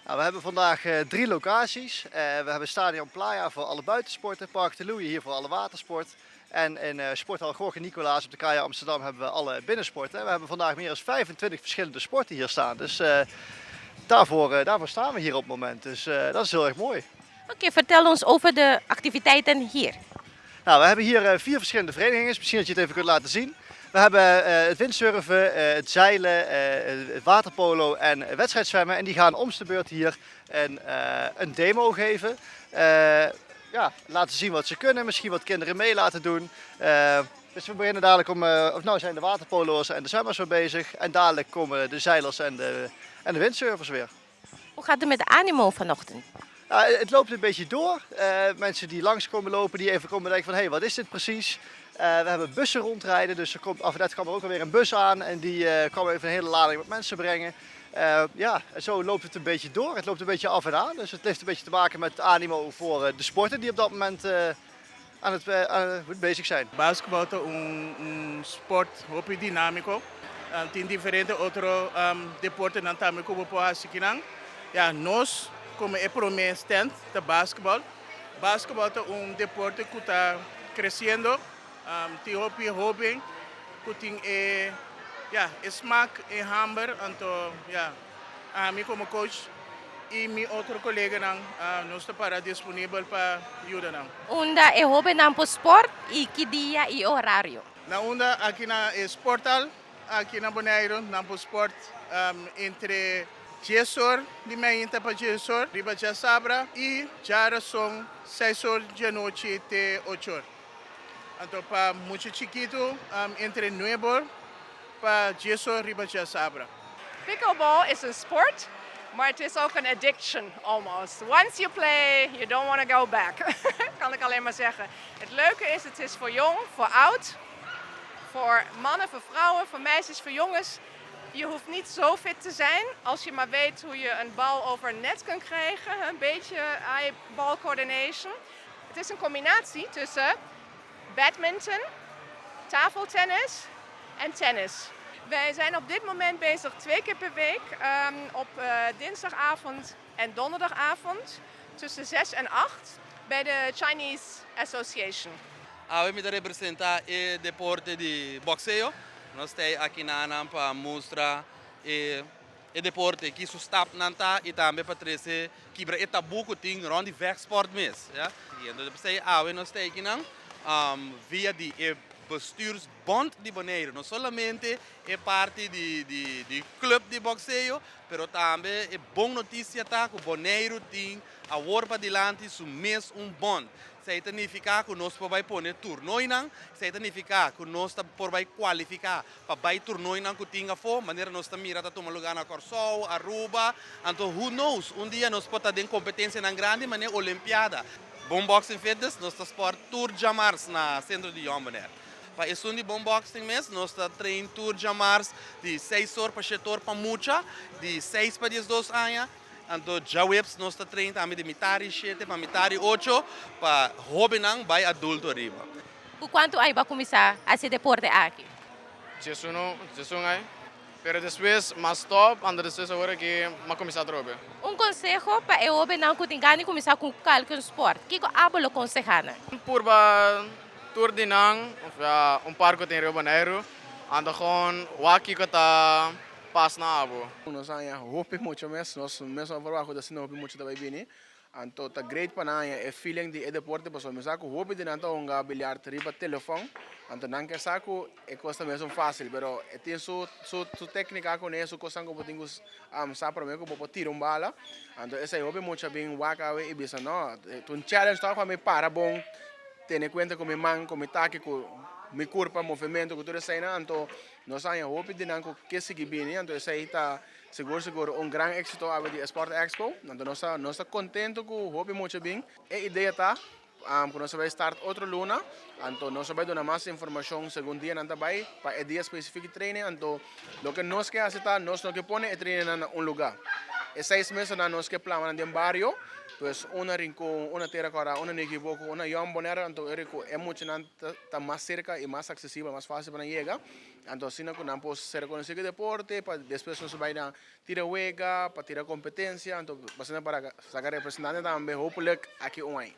Nou, we hebben vandaag 3 locaties. We hebben Stadion Playa voor alle buitensporten, Park de Loeje hier voor alle watersport. En in Sporthal Gorge Nicolaas op de Kaya Amsterdam hebben we alle binnensporten. We hebben vandaag meer dan 25 verschillende sporten hier staan. Dus daarvoor staan we hier op het moment. Dus dat is heel erg mooi. Oké, vertel ons over de activiteiten hier. Nou, we hebben hier 4 verschillende verenigingen. Misschien dat je het even kunt laten zien. We hebben het windsurfen, het zeilen, het waterpolo en wedstrijdzwemmen. En die gaan om de beurt hier een demo geven. Laten zien wat ze kunnen, misschien wat kinderen mee laten doen. Dus we beginnen dadelijk nou zijn de waterpolo'ers en de zwemmers weer bezig. En dadelijk komen de zeilers en de windsurfers weer. Hoe gaat het met de animo vanochtend? Het loopt een beetje door. Mensen die langs komen lopen, die even komen denken van hé, wat is dit precies? We hebben bussen rondrijden, dus af en toe kwam er ook alweer een bus aan en die kwam even een hele lading met mensen brengen. En zo loopt het een beetje door. Het loopt een beetje af en aan, dus het heeft een beetje te maken met animo voor de sporten die op dat moment aan het bezig zijn. Basketbal é sport hopi dinâmico. Tem diferente outro deporte não também como por assim. Ja, nós como é para mim stand de basketbal. Basketbal é deporte que está crescendo. Tem hobby, que tem smaak e hamber. Então, a mim como coach e meu outro colega nós estamos para disponível para ajudar. Unda e hobby nampo sport e que dia e horário? Na onda aqui na Sportal, aqui na Bonaire, na Sport, entre 10 horas de manhã para 10 horas, riba de Sabra, e já são 6 horas de noite até 8 horas. Então, para muito chiquito, entre 9 horas para 10 horas, riba de Sabra. Pickleball is een sport, maar het is ook een addiction almost. Once you play, you don't want to go back. Kan ik alleen maar zeggen. Het leuke is, het is voor jong, voor oud, voor mannen, voor vrouwen, voor meisjes, voor jongens. Je hoeft niet zo fit te zijn als je maar weet hoe je een bal over een net kan krijgen. Een beetje eye-ball coordination. Het is een combinatie tussen badminton, tafeltennis en tennis. Wij zijn op dit moment bezig 2 keer per week op dinsdagavond en donderdagavond tussen 6 en 8 bij de Chinese Association. A me representa o deporte de boxeo. Nós temos aqui na Anam para mostrar o deporte que sustap nanta e também para trazer quebra o tabu que tem rond de vechtsport mesmo. Ja? Então nós temos aqui via de bestuursbond de Bonaire. Não somente é parte de club de boxeo, pero também é boa notícia tá que Bonaire tem a warpa dilante su mês bond. Isso significa que nós podemos pôr torneio não, isso significa que nós podemos qualificar para vai torneio não que tinha for, maneira nós também irá tomar lugar na Corsol, Aruba, então who knows, dia nós podemos ter competência na grande maneira Olimpiada. Bomboxing Fitness, nós estamos por Tour de Mars na centro de Bonaire. Para isso de bomboxing mesmo, nós estamos treinando Tour de Mars de 6 horas para 7 horas para mucha, de 6 para 12 anos. Então, já nós estamos treinando também de metade 7 para metade 8 para hobby não vai adulto arriba. Por quanto aí vai começar esse deporte aqui? Jesus aí. Pero depois, mais top, anda depois agora que vai começar a trocar. Consejo para o hobby não que tem começar com qualquer esporte. O que abolo aconselhar? Por tour de nang, parque tem Rio Bonaire, anda com waki que tá pas na abo. Nós hopi muito mesmo, nós mesmo trabalho da sino hopi muito também bem. Então tá great para nós é feeling de deporte para nós saco hopi de nanto onga bilhar tripa telefone. Então não quer saco é coisa mesmo fácil, pero tem su técnica com isso, coisa que podemos saber para mim que pode tirar bala. Então essa hopi muito bem waka e bisa não. Um challenge tá para me para bom. Ter cuenta com minha mão, com meu taque, com meu corpo, movimento, com tudo isso aí, então nós estamos hopi de nanco que seguir bem, então isso aí está seguro grande êxito a de Sport Expo, então nós estamos contentes com o hopi muito bem. A ideia está que nós vamos start outra luna, então nós vamos dar mais informação segundo dia não vai para o dia específico de treino, então o que nós queremos é nós não que pone é treino em lugar. E 6 meses nós que planejamos em barrio, pues una rincón, una terracara, una equivoco, una yambonera, entonces es mucho está más cerca y más accesible, más fácil para llegar. Entonces, si no podemos ser con el deporte, después nos va a tirar huega, para tirar competencia, entonces para sacar representantes también, hopefully aquí hoy.